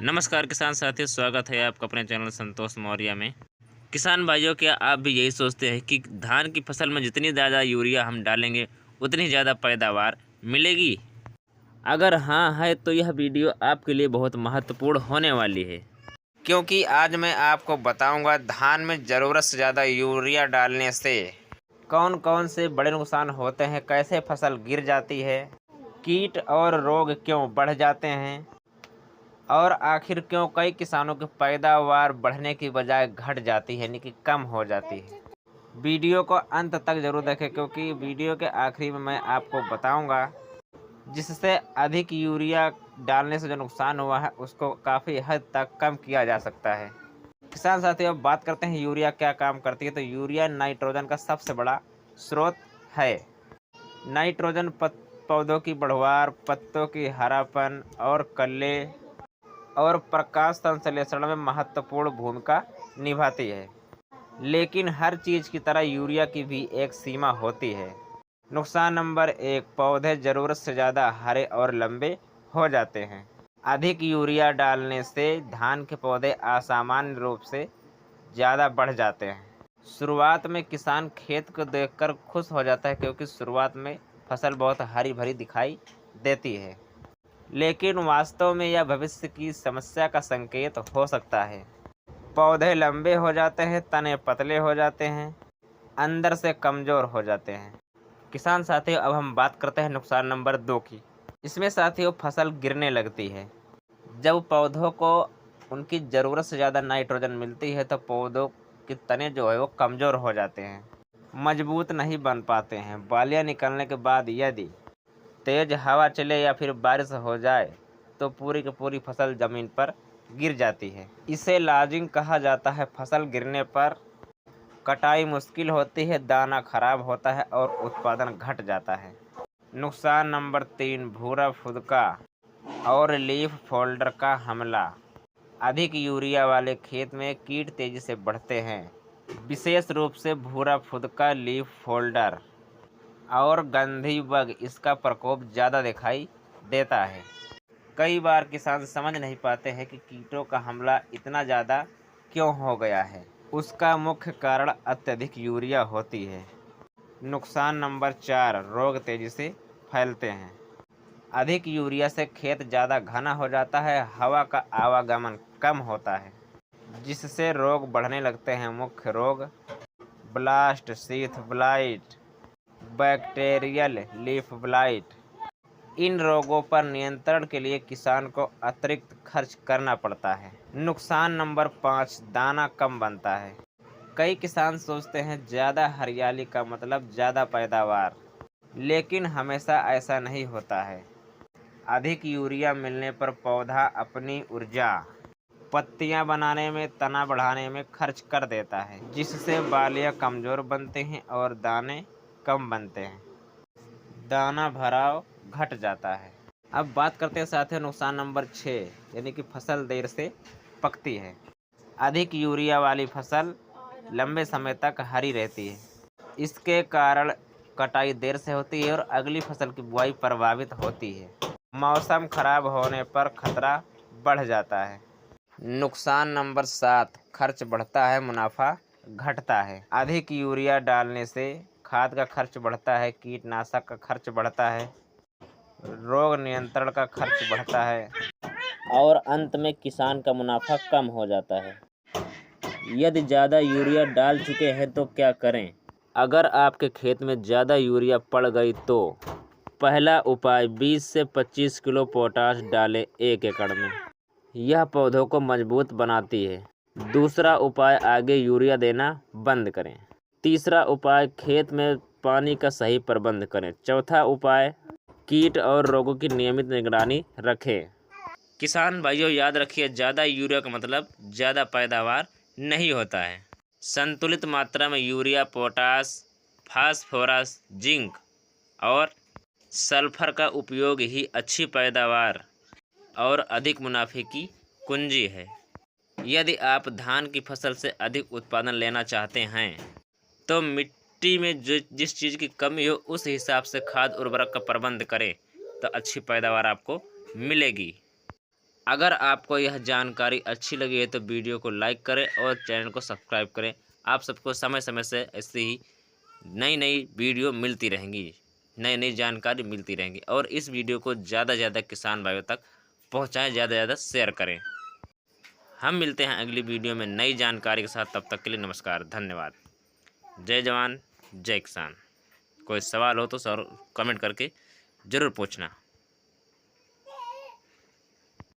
नमस्कार किसान साथियों, स्वागत है आपका अपने चैनल संतोष मौर्य में। किसान भाइयों, क्या आप भी यही सोचते हैं कि धान की फसल में जितनी ज़्यादा यूरिया हम डालेंगे उतनी ज़्यादा पैदावार मिलेगी? अगर हाँ है तो यह वीडियो आपके लिए बहुत महत्वपूर्ण होने वाली है, क्योंकि आज मैं आपको बताऊंगा धान में ज़रूरत से ज़्यादा यूरिया डालने से कौन कौन से बड़े नुकसान होते हैं, कैसे फसल गिर जाती है, कीट और रोग क्यों बढ़ जाते हैं और आखिर क्यों कई किसानों की पैदावार बढ़ने की बजाय घट जाती है, यानी कि कम हो जाती है। वीडियो को अंत तक जरूर देखें, क्योंकि वीडियो के आखिरी में मैं आपको बताऊंगा जिससे अधिक यूरिया डालने से जो नुकसान हुआ है उसको काफ़ी हद तक कम किया जा सकता है। किसान साथियों, अब बात करते हैं यूरिया क्या काम करती है। तो यूरिया नाइट्रोजन का सबसे बड़ा स्रोत है। नाइट्रोजन पौधों की बढ़वार, पत्तों की हरापन और कल्ले और प्रकाश संश्लेषण में महत्वपूर्ण भूमिका निभाती है। लेकिन हर चीज़ की तरह यूरिया की भी एक सीमा होती है। नुकसान नंबर 1, पौधे ज़रूरत से ज़्यादा हरे और लंबे हो जाते हैं। अधिक यूरिया डालने से धान के पौधे असामान्य रूप से ज़्यादा बढ़ जाते हैं। शुरुआत में किसान खेत को देखकर खुश हो जाता है, क्योंकि शुरुआत में फसल बहुत हरी भरी दिखाई देती है, लेकिन वास्तव में यह भविष्य की समस्या का संकेत हो सकता है। पौधे लंबे हो जाते हैं, तने पतले हो जाते हैं, अंदर से कमज़ोर हो जाते हैं। किसान साथियों, अब हम बात करते हैं नुकसान नंबर 2 की। इसमें साथियों फसल गिरने लगती है। जब पौधों को उनकी ज़रूरत से ज़्यादा नाइट्रोजन मिलती है तो पौधों के तने जो है वो कमज़ोर हो जाते हैं, मजबूत नहीं बन पाते हैं। बालियाँ निकलने के बाद यदि तेज हवा चले या फिर बारिश हो जाए तो पूरी की पूरी फसल ज़मीन पर गिर जाती है। इसे लॉजिंग कहा जाता है। फसल गिरने पर कटाई मुश्किल होती है, दाना खराब होता है और उत्पादन घट जाता है। नुकसान नंबर 3, भूरा फुदका और लीफ फोल्डर का हमला। अधिक यूरिया वाले खेत में कीट तेजी से बढ़ते हैं, विशेष रूप से भूरा फुदका, लीफ फोल्डर और गंधी बग। इसका प्रकोप ज़्यादा दिखाई देता है। कई बार किसान समझ नहीं पाते हैं कि कीटों का हमला इतना ज़्यादा क्यों हो गया है। उसका मुख्य कारण अत्यधिक यूरिया होती है। नुकसान नंबर 4, रोग तेजी से फैलते हैं। अधिक यूरिया से खेत ज़्यादा घना हो जाता है, हवा का आवागमन कम होता है, जिससे रोग बढ़ने लगते हैं। मुख्य रोग blast, sheath blight, bacterial leaf blight. इन रोगों पर नियंत्रण के लिए किसान को अतिरिक्त खर्च करना पड़ता है। नुकसान नंबर 5, दाना कम बनता है। कई किसान सोचते हैं ज़्यादा हरियाली का मतलब ज़्यादा पैदावार, लेकिन हमेशा ऐसा नहीं होता है। अधिक यूरिया मिलने पर पौधा अपनी ऊर्जा पत्तियां बनाने में, तना बढ़ाने में खर्च कर देता है, जिससे बालियां कमज़ोर बनते हैं और दाने कम बनते हैं। दाना भराव घट जाता है। अब बात करते हैं साथियों नुकसान नंबर 6, यानी कि फसल देर से पकती है। अधिक यूरिया वाली फसल लंबे समय तक हरी रहती है। इसके कारण कटाई देर से होती है और अगली फसल की बुआई प्रभावित होती है। मौसम खराब होने पर खतरा बढ़ जाता है। नुकसान नंबर 7, खर्च बढ़ता है, मुनाफा घटता है। अधिक यूरिया डालने से खाद का खर्च बढ़ता है, कीटनाशक का खर्च बढ़ता है, रोग नियंत्रण का खर्च बढ़ता है और अंत में किसान का मुनाफा कम हो जाता है। यदि ज़्यादा यूरिया डाल चुके हैं तो क्या करें? अगर आपके खेत में ज़्यादा यूरिया पड़ गई तो पहला उपाय 20 से 25 किलो पोटाश डालें 1 एकड़ में। यह पौधों को मजबूत बनाती है। दूसरा उपाय, आगे यूरिया देना बंद करें। तीसरा उपाय, खेत में पानी का सही प्रबंध करें। चौथा उपाय, कीट और रोगों की नियमित निगरानी रखें। किसान भाइयों, याद रखिए, ज़्यादा यूरिया का मतलब ज़्यादा पैदावार नहीं होता है। संतुलित मात्रा में यूरिया, पोटाश, फास्फोरस, जिंक और सल्फर का उपयोग ही अच्छी पैदावार और अधिक मुनाफे की कुंजी है। यदि आप धान की फसल से अधिक उत्पादन लेना चाहते हैं तो मिट्टी में जिस चीज़ की कमी हो उस हिसाब से खाद उर्वरक का प्रबंध करें, तो अच्छी पैदावार आपको मिलेगी। अगर आपको यह जानकारी अच्छी लगी है तो वीडियो को लाइक करें और चैनल को सब्सक्राइब करें। आप सबको समय समय से ऐसे ही नई नई वीडियो मिलती रहेंगी, नई नई जानकारी मिलती रहेंगी। और इस वीडियो को ज़्यादा से ज़्यादा किसान भाइयों तक पहुँचाएँ, ज़्यादा से ज़्यादा शेयर करें। हम मिलते हैं अगली वीडियो में नई जानकारी के साथ। तब तक के लिए नमस्कार, धन्यवाद। जय जवान जय किसान। कोई सवाल हो तो सर कमेंट करके ज़रूर पूछना।